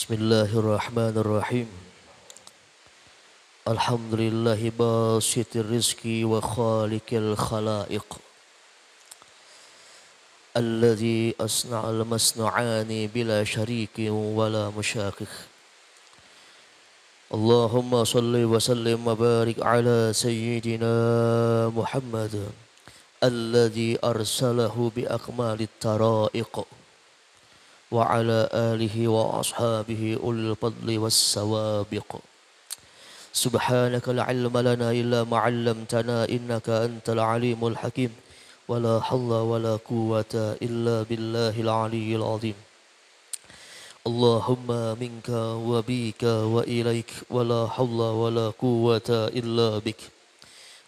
Bismillahirrahmanirrahim. Alhamdulillahi basitir rizki wa khaliqil khalaiq. Alladhi asna'al masnu'ani bila syarikin wala musyakik. Allahumma salli wa sallim wa barik ala sayyidina Muhammad. Alladhi arsalahu bi akmalit tara'iq. Wa ala alihi wa ashabihi ulil fadli was sawabiq. Subhanaka la ilma lana illa ma 'allamtana innaka antal alimul hakim. Wala hawla wala quwwata illa billahil aliyyil azim. Allahumma minka wa bika wa ilaik wala hawla wala quwwata illa bik.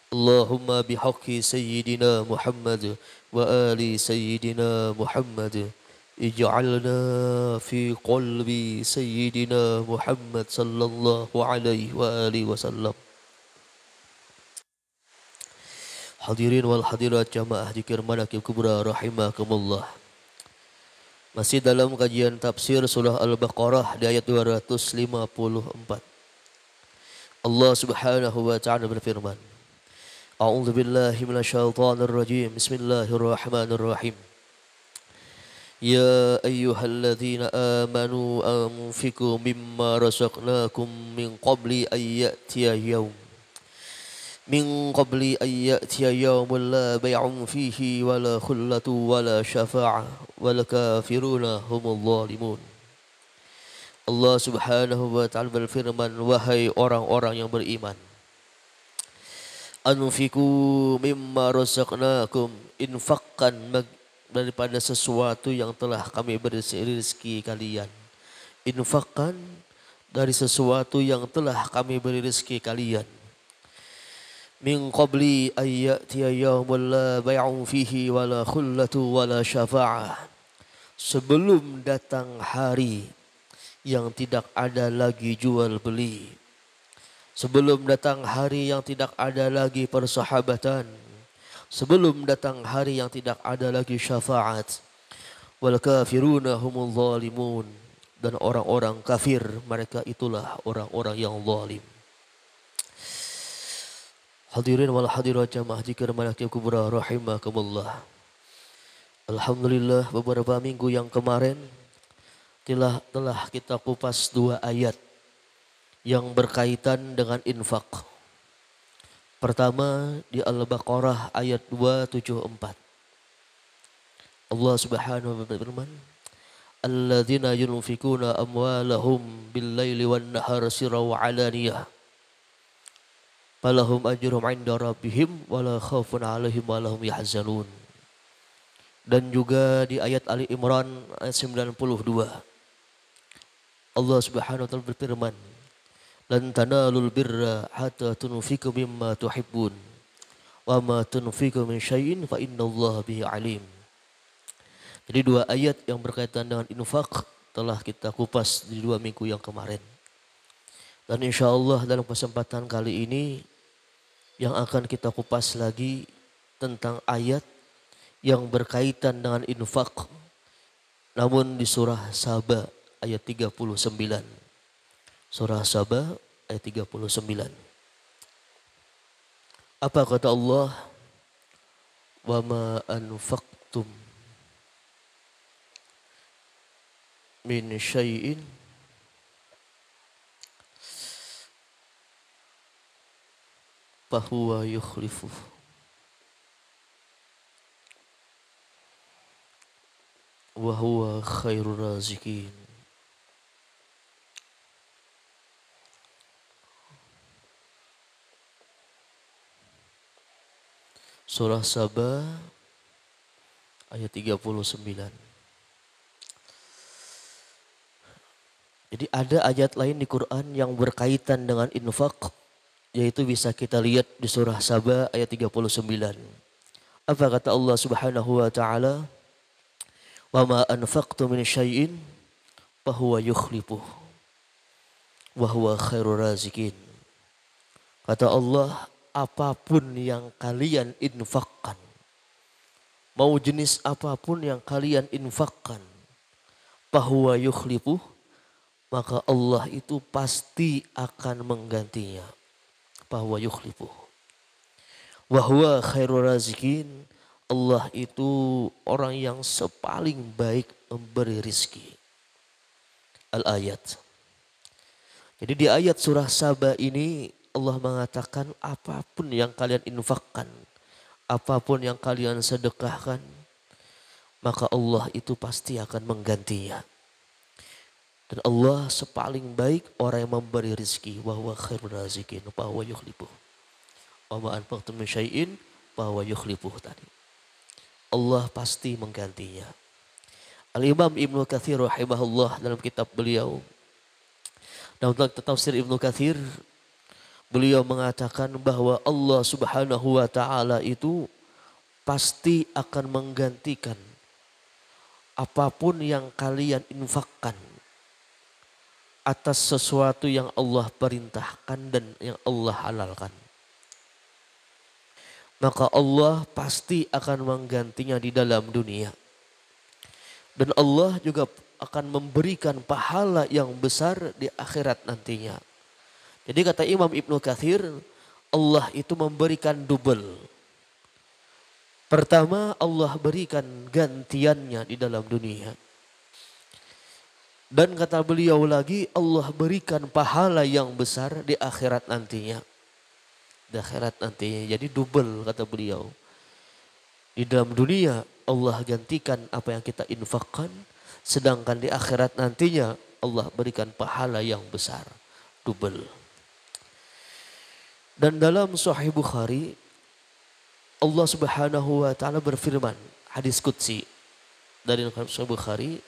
Allahumma bihaqqi sayyidina Muhammad wa ali sayyidina Muhammad. Ij'alna fi qalbi sayyidina Muhammad sallallahu alaihi wa alihi wasallam. Hadirin wal hadirat jamaah dzikir manaqib kubra rahimakumullah. Masih dalam kajian tafsir surah Al-Baqarah di ayat 254. Allah Subhanahu wa taala berfirman, A'udzu billahi minasyaitonir rajim. Bismillahirrahmanirrahim. يا أيها الذين آمنوا أنفقوا مما رزقناكم من قبل أن يأتي يوم لا بيع فيه ولا خلة ولا شفاعة والكافرون هم الظالمون. Allah Subhanahu wa taala berfirman, wahai orang-orang yang beriman, anfiqu mimma razaqnakum, infakkan daripada sesuatu yang telah kami beri rezeki kalian. Infakkan dari sesuatu yang telah kami beri rezeki kalian. Min qabli ayyatiya yawmul la bay'un fihi wala khullatu wala syafa'ah. Sebelum datang hari yang tidak ada lagi jual beli. Sebelum datang hari yang tidak ada lagi persahabatan. Sebelum datang hari yang tidak ada lagi syafaat. Wal kafiruna humul zalimun. Dan orang-orang kafir, mereka itulah orang-orang yang zalim. Hadirin wal hadirat jamaah dzikir manaqib kubra rahimakumullah. Alhamdulillah, beberapa minggu yang kemarin telah kita kupas 2 ayat yang berkaitan dengan infak. Pertama di Al-Baqarah ayat 274. Allah Subhanahu wa taala berfirman, alladzina yunfikuna amwalahum bil-laili wan-nahari sirran wa 'alaniyah. Falahum ajruhum 'inda rabbihim wala khaufun 'alaihim wa lahum yahzanun. Dan juga di ayat Ali Imran ayat 92. Allah Subhanahu wa taala berfirman, lan tanalul birra hatta tunfiqu mimma tuhibbun wa ma tunfiqu min syai'in fa innallaha bihi alim. Jadi 2 ayat yang berkaitan dengan infak telah kita kupas di 2 minggu yang kemarin. Dan insyaallah dalam kesempatan kali ini yang akan kita kupas lagi tentang ayat yang berkaitan dengan infak, namun di surah Saba ayat 39. Surah Saba ayat 39. Apa kata Allah? Wa ma anfaqtum min syai'in fahuwa yukhlifuh. Wa huwa khairur raziqin. Surah Saba ayat 39. Jadi ada ayat lain di Quran yang berkaitan dengan infak, yaitu bisa kita lihat di surah Saba ayat 39. Apa kata Allah Subhanahu wa taala? Wa ma anfaqtum min syai'in fahuwa yukhlifuh wa huwa khairur raziqin. Kata Allah, apapun yang kalian infakkan, mau jenis apapun yang kalian infakkan, fahuwa yukhlifuh, maka Allah itu pasti akan menggantinya. Bahwa yukhlifuh. Wa huwa khairur razikin. Allah itu orang yang sepaling baik memberi rizki. Al-ayat. Jadi di ayat surah Saba ini Allah mengatakan apapun yang kalian infakkan, apapun yang kalian sedekahkan, maka Allah itu pasti akan menggantinya. Dan Allah sepaling baik orang yang memberi rizki. Wa huwa khairur razikin. Wa huwa yukhlifuh. Wa ma anfaqtum min syai'in fa huwa yukhlifuh tadi. Allah pasti menggantinya. Al-Imam Ibnu Katsir rahimahullah dalam kitab beliau, dalam tafsir Ibnu Katsir, beliau mengatakan bahwa Allah Subhanahu wa taala itu pasti akan menggantikan apapun yang kalian infakkan atas sesuatu yang Allah perintahkan dan yang Allah halalkan. Maka Allah pasti akan menggantinya di dalam dunia. Dan Allah juga akan memberikan pahala yang besar di akhirat nantinya. Jadi kata Imam Ibnu Katsir, Allah itu memberikan double. Pertama, Allah berikan gantiannya di dalam dunia. Dan kata beliau lagi, Allah berikan pahala yang besar di akhirat nantinya. Di akhirat nantinya. Jadi double kata beliau. Di dalam dunia Allah gantikan apa yang kita infakkan. Sedangkan di akhirat nantinya Allah berikan pahala yang besar. Double. Dan dalam Sahih Bukhari Allah Subhanahu wa taala berfirman, hadis qudsi dari Sahih Bukhari,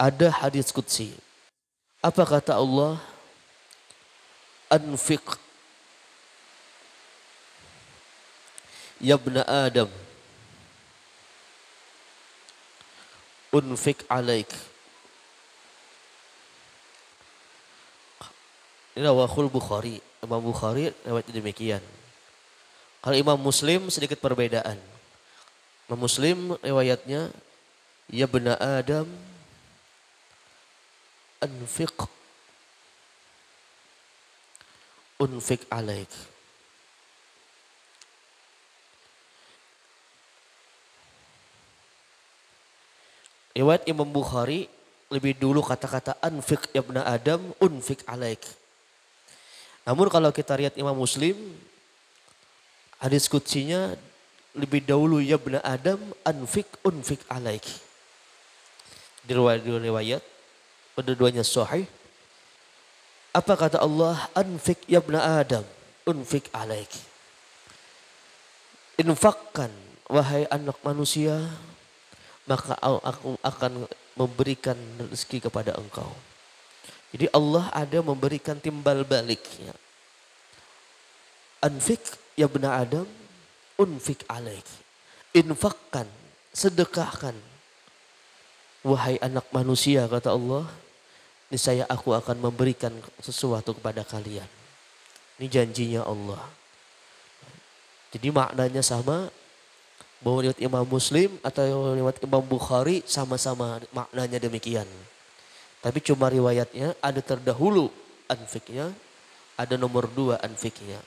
ada hadis qudsi. Apa kata Allah? Anfiq ya ibna Adam, unfik alaik. Ini rawahul Bukhari. Imam Bukhari lewat demikian. Kalau Imam Muslim sedikit perbedaan. Imam Muslim riwayatnya ya ibna Adam anfiq unfik alaik. Riwayat Imam Bukhari lebih dulu kata-kata anfiq ya ibna Adam unfik alaik. Namun kalau kita lihat Imam Muslim, hadis qudsinya lebih dahulu ya ibna Adam anfiq unfik alaik. Di riwayat kedua-duanya sahih. Apa kata Allah? Anfiq ya ibna Adam unfik alaik. Infakkan wahai anak manusia, maka aku akan memberikan rezeki kepada engkau. Jadi Allah ada memberikan timbal baliknya. Anfik ya ibna Adam unfik alaik. Infakkan, sedekahkan. Wahai anak manusia kata Allah, niscaya aku akan memberikan sesuatu kepada kalian. Ini janjinya Allah. Jadi maknanya sama. Bahwa riwayat Imam Muslim atau riwayat Imam Bukhari sama-sama maknanya demikian. Tapi cuma riwayatnya ada terdahulu anfiknya, ada nomor 2 anfiknya.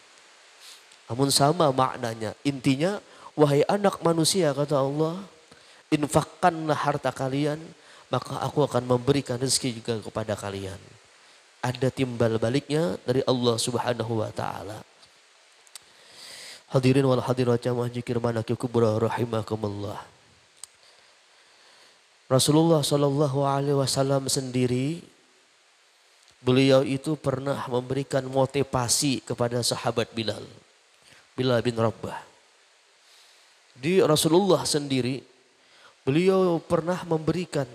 Namun sama maknanya. Intinya, wahai anak manusia kata Allah, infakkanlah harta kalian, maka aku akan memberikan rezeki juga kepada kalian. Ada timbal baliknya dari Allah Subhanahu wa taala. Hadirin wal hadirat jamaah zikir manaqib kubra rahimakumullah. Rasulullah sallallahu alaihi wasallam sendiri, beliau itu pernah memberikan motivasi kepada sahabat Bilal bin Rabah. Di Rasulullah sendiri, beliau pernah memberikan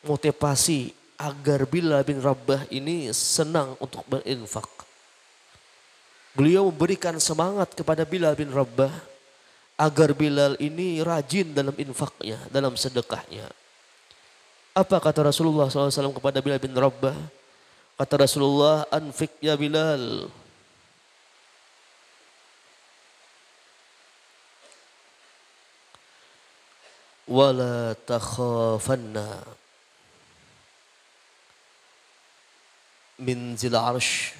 motivasi agar Bilal bin Rabah ini senang untuk berinfak. Beliau memberikan semangat kepada Bilal bin Rabah agar Bilal ini rajin dalam infaknya, dalam sedekahnya. Apa kata Rasulullah SAW kepada Bilal bin Rabah? Kata Rasulullah, anfik ya Bilal. Wala takhafanna. min zil arsh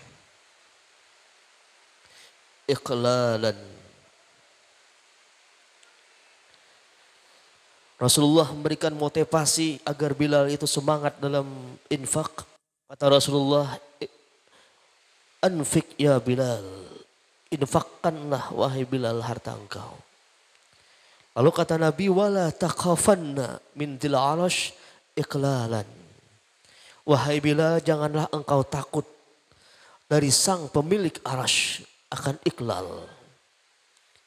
iqlalan. Rasulullah memberikan motivasi agar Bilal itu semangat dalam infak. Kata Rasulullah, anfik ya Bilal, infakkanlah wahai Bilal harta engkau. Lalu kata Nabi, wala takhafanna min dil arash iqlalan. Wahai Bilal, janganlah engkau takut dari sang pemilik arash akan iqlal.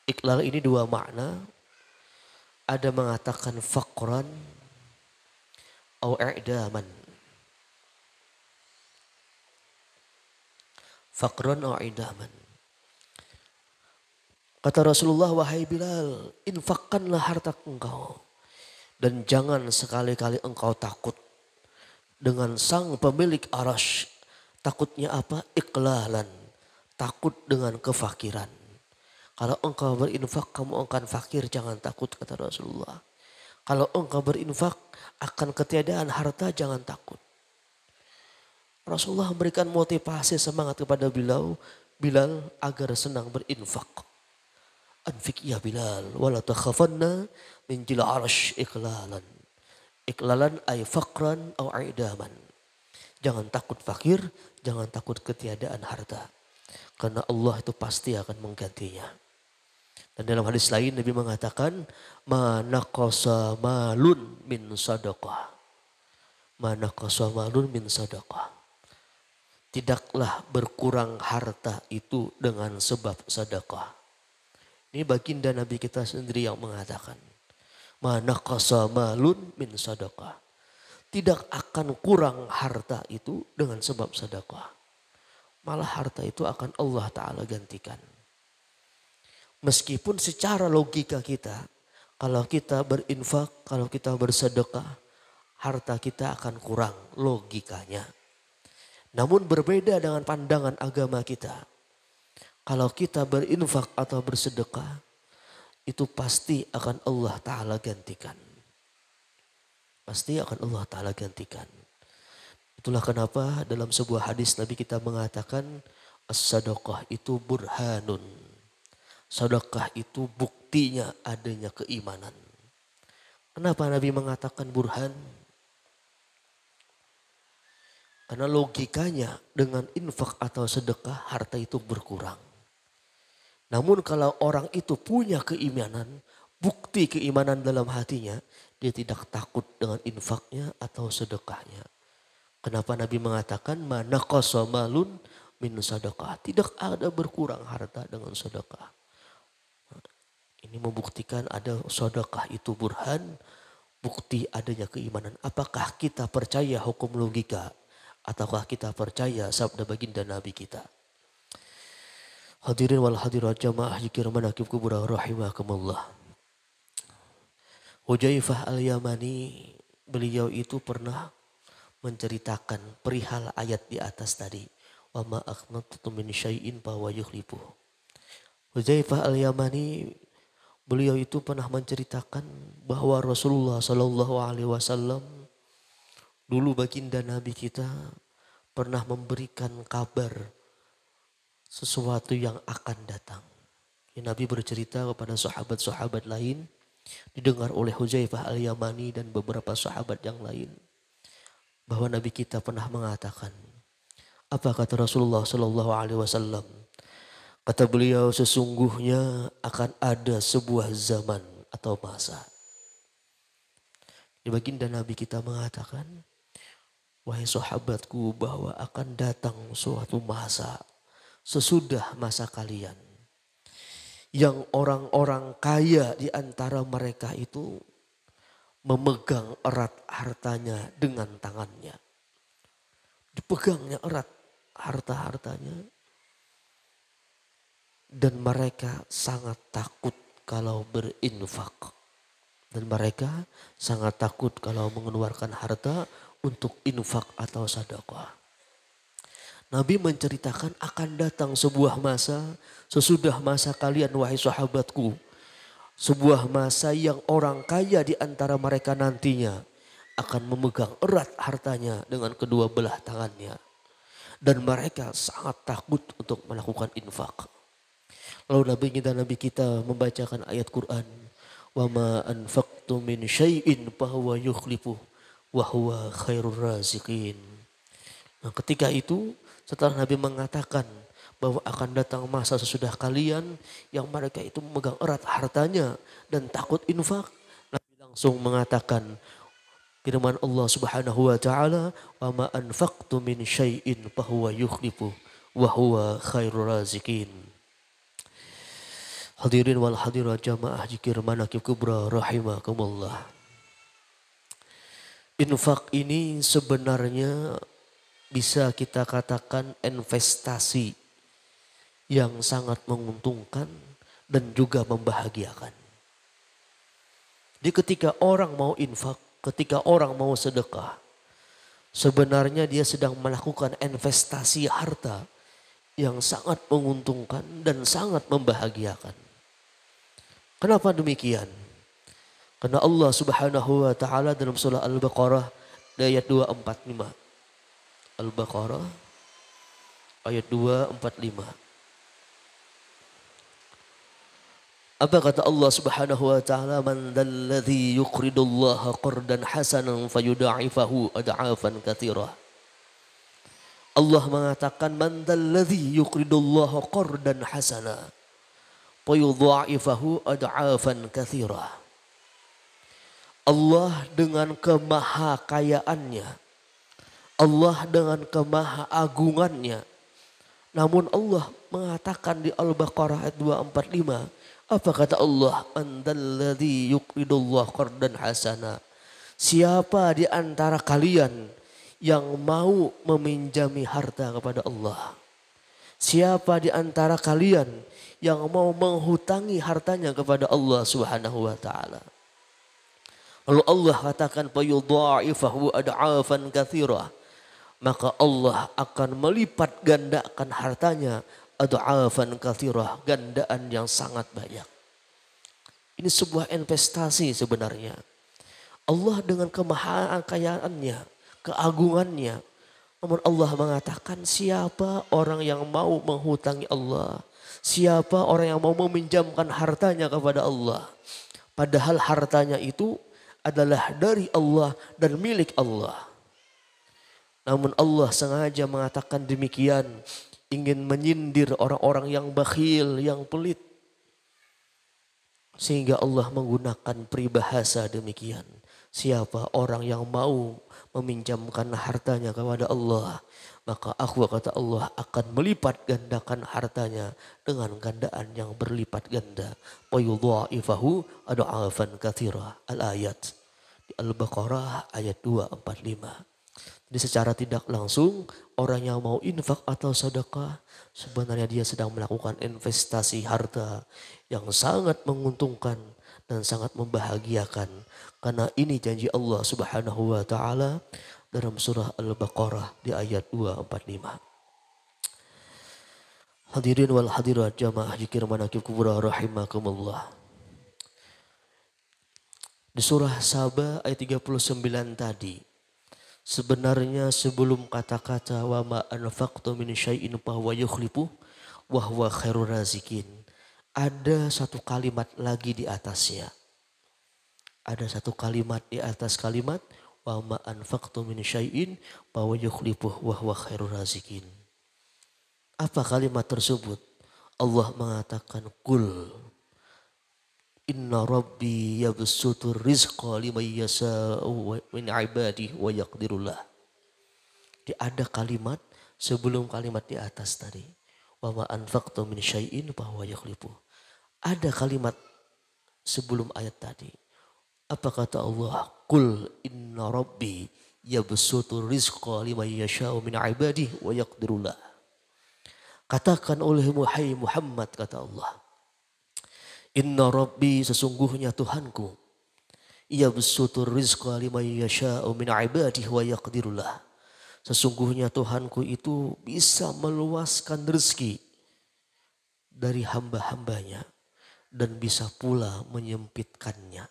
Iqlal ini dua makna. Ada mengatakan faqran atau i'daman. Faqran atau i'daman. Kata Rasulullah, wahai Bilal, infakkanlah harta engkau. Dan jangan sekali-kali engkau takut dengan sang pemilik arash. Takutnya apa? Iqlalan. Takut dengan kefakiran. Kalau engkau berinfak kamu akan fakir, jangan takut kata Rasulullah. Kalau engkau berinfak akan ketiadaan harta, jangan takut. Rasulullah memberikan motivasi semangat kepada Bilal agar senang berinfak. Anfik ya Bilal, wala takhafanna min jil arsh iqlalan. Iqlalan ay faqran au aidaman. Jangan takut fakir, jangan takut ketiadaan harta. Karena Allah itu pasti akan menggantinya. Dan dalam hadis lain Nabi mengatakan, ma naqasa malun min sadaqah. Ma naqasa malun min sadaqah. Tidaklah berkurang harta itu dengan sebab sedekah. Ini baginda Nabi kita sendiri yang mengatakan, ma naqasa malun min sadaqah. Tidak akan kurang harta itu dengan sebab sedekah. Malah harta itu akan Allah Ta'ala gantikan. Meskipun secara logika kita, kalau kita berinfak, kalau kita bersedekah, harta kita akan kurang logikanya. Namun berbeda dengan pandangan agama kita. Kalau kita berinfak atau bersedekah, itu pasti akan Allah Ta'ala gantikan. Pasti akan Allah Ta'ala gantikan. Itulah kenapa dalam sebuah hadis Nabi kita mengatakan, as-sadaqah itu burhanun. Sedekah itu buktinya adanya keimanan. Kenapa Nabi mengatakan burhan? Karena logikanya dengan infak atau sedekah harta itu berkurang. Namun kalau orang itu punya keimanan, bukti keimanan dalam hatinya, dia tidak takut dengan infaknya atau sedekahnya. Kenapa Nabi mengatakan ma naqasa malun min sedekah? Tidak ada berkurang harta dengan sedekah. Ini membuktikan ada sedekah itu burhan, bukti adanya keimanan. Apakah kita percaya hukum logika ataukah kita percaya sabda baginda Nabi kita? Hadirin wal hadirat jamaah zikir manaqib kubur rahimakumullah. Hudzaifah al-Yamani, beliau itu pernah menceritakan perihal ayat di atas tadi. Wa ma aqnatu min syai'in fa huwa yukhlifuh. Hudzaifah al-Yamani, beliau itu pernah menceritakan bahwa Rasulullah Shallallahu Alaihi Wasallam dulu baginda Nabi kita pernah memberikan kabar sesuatu yang akan datang. Nabi bercerita kepada sahabat-sahabat lain, didengar oleh Hudzaifah al-Yamani dan beberapa sahabat yang lain, bahwa Nabi kita pernah mengatakan, apa kata Rasulullah Shallallahu Alaihi Wasallam? Kata beliau, sesungguhnya akan ada sebuah zaman atau masa. Di baginda Nabi kita mengatakan, wahai sahabatku, bahwa akan datang suatu masa sesudah masa kalian. Yang orang-orang kaya di antara mereka itu memegang erat hartanya dengan tangannya. Dipegangnya erat harta-hartanya. Dan mereka sangat takut kalau berinfak. Dan mereka sangat takut kalau mengeluarkan harta untuk infak atau sedekah. Nabi menceritakan akan datang sebuah masa sesudah masa kalian wahai sahabatku. Sebuah masa yang orang kaya di antara mereka nantinya akan memegang erat hartanya dengan kedua belah tangannya. dan mereka sangat takut untuk melakukan infak. Lalu Nabi kita membacakan ayat Quran, wa ma anfaqtu min syai'in fahuwa yukhlifuh wa huwa khairur raziqin. Nah, ketika itu setelah Nabi mengatakan bahwa akan datang masa sesudah kalian yang mereka itu memegang erat hartanya dan takut infak, Nabi langsung mengatakan firman Allah Subhanahu wa taala, "Wa ma anfaqtu min syai'in fahuwa yukhlifuh wa huwa khairur raziqin." Hadirin wal hadirat jamaah zikir manaqib kubra rahimakumullah. Infak ini sebenarnya bisa kita katakan investasi yang sangat menguntungkan dan juga membahagiakan. Jadi ketika orang mau infak, ketika orang mau sedekah, sebenarnya dia sedang melakukan investasi harta yang sangat menguntungkan dan sangat membahagiakan. Kenapa demikian? Karena Allah Subhanahu wa taala dalam surah Al-Baqarah ayat 245. Al-Baqarah ayat 245. Apa kata Allah Subhanahu wa taala? Man dzalladzi yuqridullaha qardan hasanan fayudha'ifahu ad'afan katsirah. Allah mengatakan man dzalladzi yuqridullaha qardan hasana fayudha'ifahu ad'afan katsirah. Allah dengan kemahakayaannya, Allah dengan kemahaagungannya. Namun Allah mengatakan di Al-Baqarah ayat 245, apa kata Allah? Andalladzi yuqridullah qardan hasana. Siapa di antara kalian yang mau meminjami harta kepada Allah? Siapa di antara kalian yang mau menghutangi hartanya kepada Allah Subhanahu wa taala? Lalu Allah katakan fayudha'ifahu ad'afan katsirah. Maka Allah akan melipat gandakan hartanya ad'afan katsirah, gandaan yang sangat banyak. Ini sebuah investasi sebenarnya. Allah dengan kemahakayaannya, keagungannya. Namun Allah mengatakan siapa orang yang mau menghutangi Allah, siapa orang yang mau meminjamkan hartanya kepada Allah. Padahal hartanya itu adalah dari Allah dan milik Allah. Namun Allah sengaja mengatakan demikian, ingin menyindir orang-orang yang bakhil, yang pelit. Sehingga Allah menggunakan peribahasa demikian. Siapa orang yang mau meminjamkan hartanya kepada Allah, maka aku kata Allah akan melipat gandakan hartanya dengan gandaan yang berlipat ganda. Wayudha'ifahu ad'afan katsirah. Al-ayat di Al-Baqarah ayat 245. Jadi secara tidak langsung orang yang mau infak atau sedekah sebenarnya dia sedang melakukan investasi harta yang sangat menguntungkan dan sangat membahagiakan. Karena ini janji Allah Subhanahu wa taala dalam surah Al-Baqarah di ayat 245. Hadirin wal hadirat jamaah zikir manaqib kubra rahimakumullah. Di surah Saba ayat 39 tadi, sebenarnya sebelum kata-kata wa ma anfaqtu min syai'in fahuwa yukhlifuh wa huwa khairur raziqin, ada satu kalimat lagi di atasnya. Ada satu kalimat di atas kalimat wa ma anfaqtu min syai'in fahuwa yukhlifuh wa huwa khairur raziqin. Apa kalimat tersebut? Allah mengatakan kul inna rabbi yabsutur rizqa liman yasha'u min ibadihi wa yaqdirullah. Jadi ada kalimat sebelum kalimat di atas tadi. Wa ma anfaqtu min syai'in fahuwa yukhlifuh. Ada kalimat sebelum ayat tadi. Apa kata Allah? Qul inna rabbi yabsutur rizqa liman yasha'u min ibadihi wa yaqdirullah. Katakan oleh Muhammad kata Allah. Inna rabbi sesungguhnya Tuhanku. Yabsutur rizqa liman yasha'u min ibadihi wa yaqdirullah. Sesungguhnya Tuhanku itu bisa meluaskan rezeki dari hamba-hambanya dan bisa pula menyempitkannya.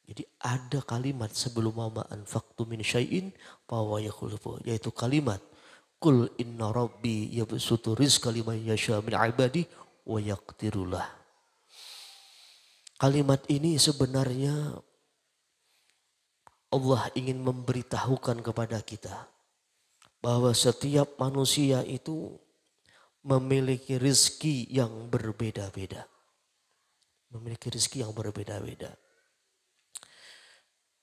Jadi ada kalimat sebelum ma anfaqtu min syai'in fahuwa yukhlifuh, yaitu kalimat Qul inna rabbi yabsutu rizqa liman yasha min ibadi wa yaqdirulah. Kalimat ini sebenarnya Allah ingin memberitahukan kepada kita bahwa setiap manusia itu memiliki rezeki yang berbeda-beda. Memiliki rezeki yang berbeda-beda.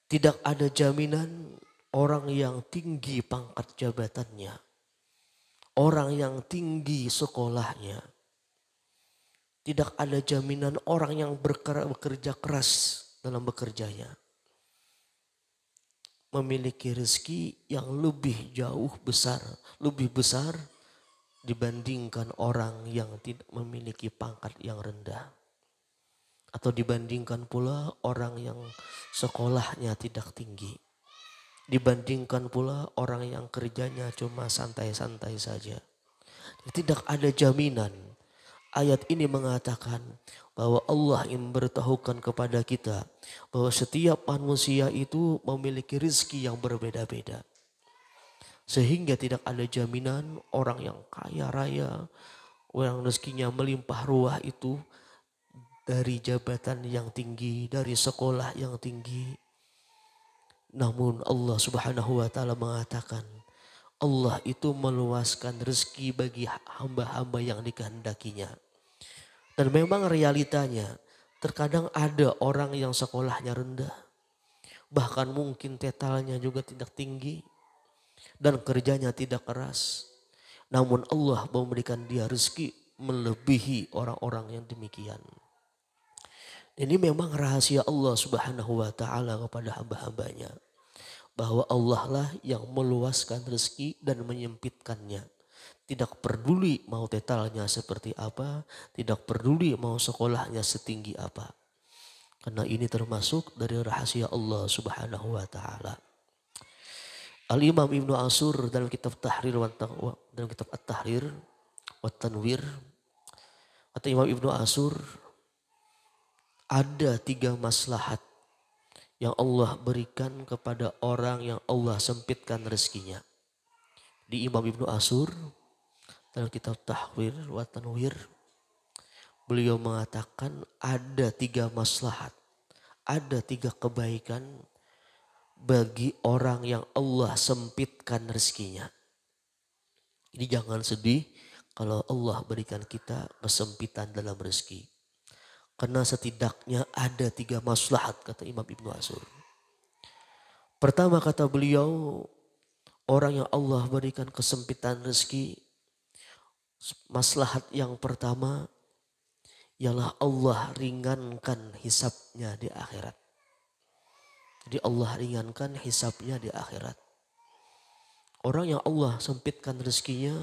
Tidak ada jaminan orang yang tinggi pangkat jabatannya, orang yang tinggi sekolahnya. Tidak ada jaminan orang yang bekerja keras dalam bekerjanya memiliki rezeki yang lebih jauh besar, lebih besar dibandingkan orang yang tidak memiliki pangkat yang rendah. Atau dibandingkan pula orang yang sekolahnya tidak tinggi. Dibandingkan pula orang yang kerjanya cuma santai-santai saja. Tidak ada jaminan. Ayat ini mengatakan bahwa Allah ingin memberitahukan kepada kita bahwa setiap manusia itu memiliki rezeki yang berbeda-beda. Sehingga tidak ada jaminan orang yang kaya raya, orang rezekinya melimpah ruah itu dari jabatan yang tinggi, dari sekolah yang tinggi. Namun Allah Subhanahu wa taala mengatakan Allah itu meluaskan rezeki bagi hamba-hamba yang dikehendakinya. Dan memang realitanya terkadang ada orang yang sekolahnya rendah. Bahkan mungkin tetalnya juga tidak tinggi. Dan kerjanya tidak keras. Namun Allah memberikan dia rezeki melebihi orang-orang yang demikian. Ini memang rahasia Allah Subhanahu wa taala kepada hamba-hambanya. Bahwa Allah lah yang meluaskan rezeki dan menyempitkannya. Tidak peduli mau tetalnya seperti apa, tidak peduli mau sekolahnya setinggi apa. Karena ini termasuk dari rahasia Allah Subhanahu wa taala. Al-Imam Ibnu Ashur dalam kitab Tahrir dalam kitab At-Tahrir wa Tanwir, kata Imam Ibnu Ashur, ada 3 maslahat yang Allah berikan kepada orang yang Allah sempitkan rezekinya. Di Imam Ibnu Ashur dalam kitab Tahrir wa Tanwir, beliau mengatakan ada 3 maslahat, ada 3 kebaikan bagi orang yang Allah sempitkan rezekinya. Ini jangan sedih kalau Allah berikan kita kesempitan dalam rezeki. Karena setidaknya ada 3 maslahat, kata Imam Ibnu Ashur. Pertama kata beliau, orang yang Allah berikan kesempitan rezeki, maslahat yang pertama ialah Allah ringankan hisabnya di akhirat. Jadi Allah ringankan hisabnya di akhirat. Orang yang Allah sempitkan rezekinya,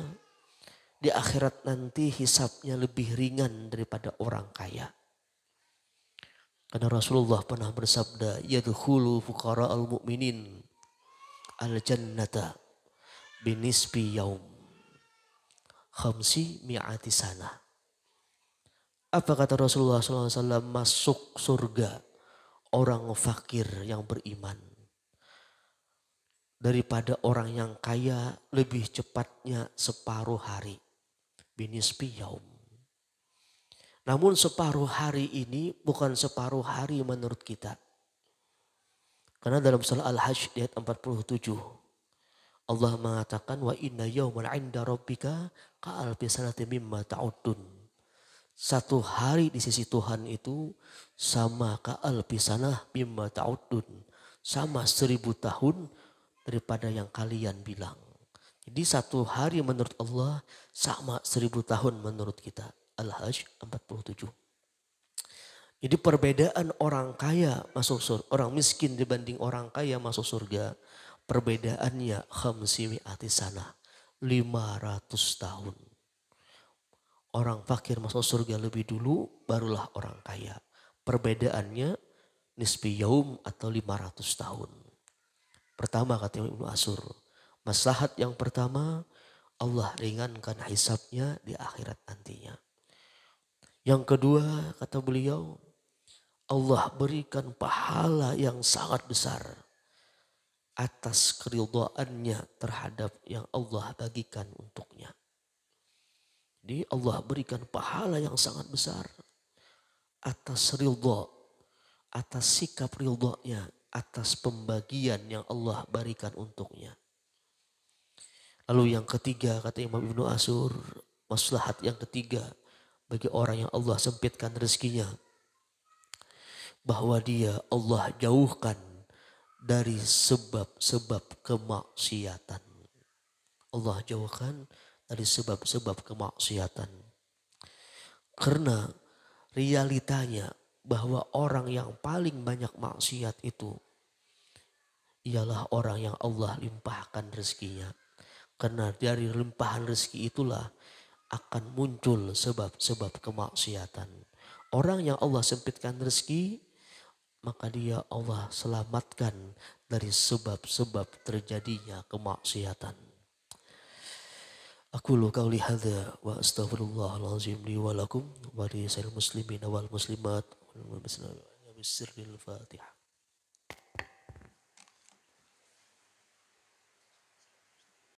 di akhirat nanti hisabnya lebih ringan daripada orang kaya. Karena Rasulullah pernah bersabda, yadkhulu fuqara al-mu'minin al-jannata binisbi yaum khamsi mi'ati sana. Apa kata Rasulullah SAW? Masuk surga orang fakir yang beriman daripada orang yang kaya lebih cepatnya separuh hari. Binisbi yaum. Namun separuh hari ini bukan separuh hari menurut kita. Karena dalam surah Al-Hajj ayat 47 Allah mengatakan wa inna yawman 'inda rabbika ka'alfi sanatin mimma ta'uddun. Satu hari di sisi Tuhan itu sama ka'alfi sanah mimma ta'uddun. Sama 1000 tahun daripada yang kalian bilang. Jadi satu hari menurut Allah sama 1000 tahun menurut kita. Al-Hajj 47. Jadi perbedaan orang kaya masuk surga, orang miskin dibanding orang kaya masuk surga, perbedaannya khamsi mi'ati sana, 500 tahun. Orang fakir masuk surga lebih dulu, barulah orang kaya. Perbedaannya nisbi yaum atau 500 tahun. Pertama kata Ibnu Ashur, maslahat yang pertama Allah ringankan hisabnya di akhirat nantinya. Yang kedua kata beliau, Allah berikan pahala yang sangat besar atas keridhaannya terhadap yang Allah bagikan untuknya. Jadi Allah berikan pahala yang sangat besar atas ridha, atas sikap ridhanya, atas pembagian yang Allah berikan untuknya. Lalu yang ketiga kata Imam Ibnu Ashur, maslahat yang ketiga bagi orang yang Allah sempitkan rezekinya, bahwa dia Allah jauhkan dari sebab-sebab kemaksiatan. Allah jauhkan dari sebab-sebab kemaksiatan. Karena realitanya bahwa orang yang paling banyak maksiat itu ialah orang yang Allah limpahkan rezekinya. Karena dari limpahan rezeki itulah akan muncul sebab-sebab kemaksiatan. Orang yang Allah sempitkan rezeki, maka dia Allah selamatkan dari sebab-sebab terjadinya kemaksiatan. Aku lu qauli hadza wa astaghfirullahalazim li wa lakum wa li muslimin wal muslimat wal muslimat. Bismillahirrahmanirrahim.